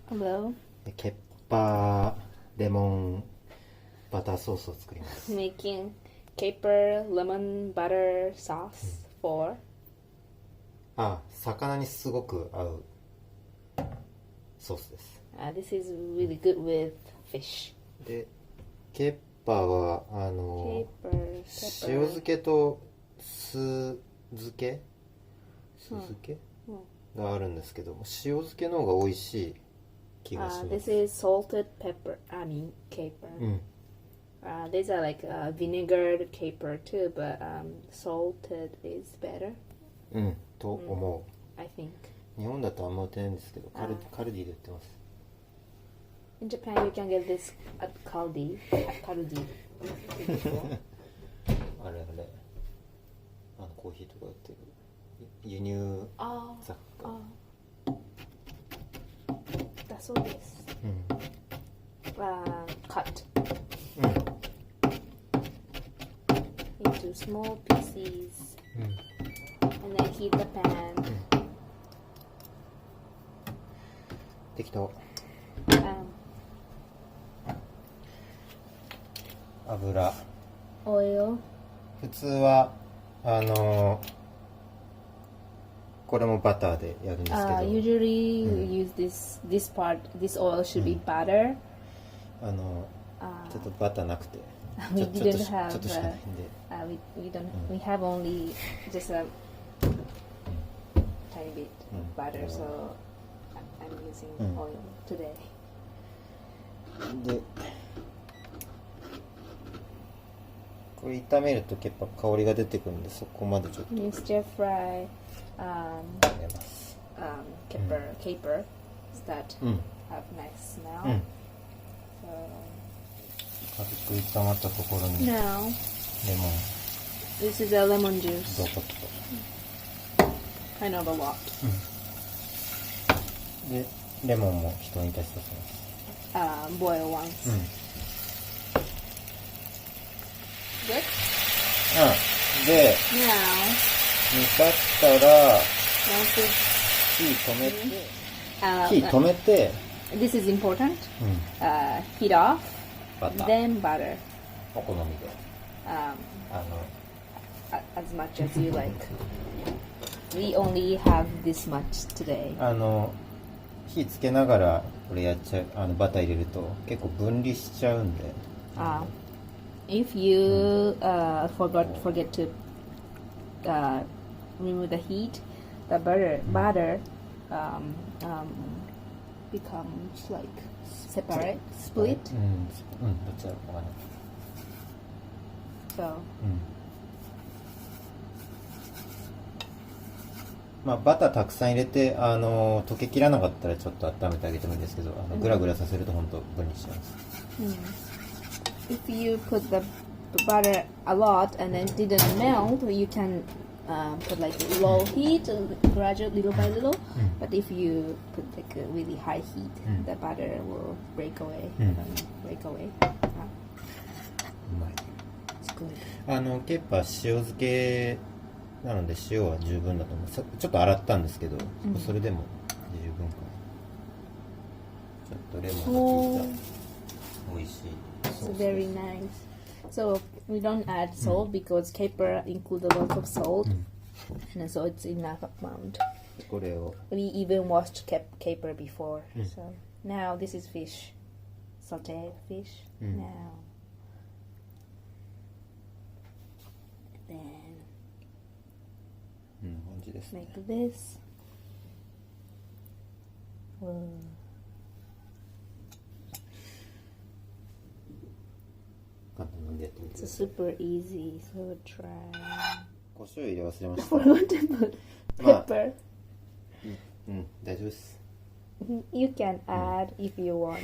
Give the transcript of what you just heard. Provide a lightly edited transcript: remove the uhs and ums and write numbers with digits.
Hello. でケッパーレモンバターソースを作ります。 Making caper lemon butter sauce for 魚にすごく合うソースです。this is really good with fish. でケッパーはCaper 塩漬けと酢漬けがあるんですけど、塩漬けの方が美味しい気がします。This is salted pepper. Caper. うん、These are like vinegared caper too, but salted is better. と思う。 I think. 日本だとあんま売ってないんですけど、カルディで売ってます。 In Japan, you can get this at Kaldi. Kaldi. あれコーヒーとか売ってる輸入雑貨。だそうです。Cut into small pieces and then heat the pan. 適当。 油。 Oil. 普通はこれもバターでやるんですけど、Usually we use this part. This oil should be butter. ちょっとバターなくて We ちょ didn't っとしか have. ないんで、 We don't. We have only just a tiny bit of butter, so I'm using oil today. でこれ炒めると結構香りが出てくるんで、そこまでちょっと You stir fry 入れます。 capers that have nice smell. 軽く炒まったところにレ Now モン this is a lemon juice, ドコッと。 kind of a lot. でレモンも一煮立ちさせます。 Boil once. Good. で Now 煮立ったら once it's 火止めて、 this is important. Heat off, バター then butter. お好みで As much as you like. We only have this much today. 火つけながらこれやっちゃう、バター入れると結構分離しちゃうんで、If you forget to remove the heat, the butter becomes like separate, split. どっちだろうかな。 So バターたくさん入れて溶けきらなかったらちょっと温めてあげてもいいんですけど、グラグラさせると本当分離しちゃいます。if you put the butter a lot and then didn't melt, you can put like low heat, gradually little by little. But if you put like a really high heat, the butter will break away. Break away. うまい。 It's good. ケッパー塩漬けなので塩は十分だと思う。ちょっと洗ったんですけど、それでも十分かな。ちょっとレモンが効いた美味しいソ It's ースです。 very nice. So we don't add salt because caper includes a lot of salt, and so it's enough amount. これを We even washed caper before. So now this is fish, sauteed fish. Now, then 感じですね。 make this. Whoa. 簡単なんでやってみて It's ください。 super easy. So try. 胡椒入れ忘れました。 Forgot to put pepper. 大丈夫です。 You can add if you want.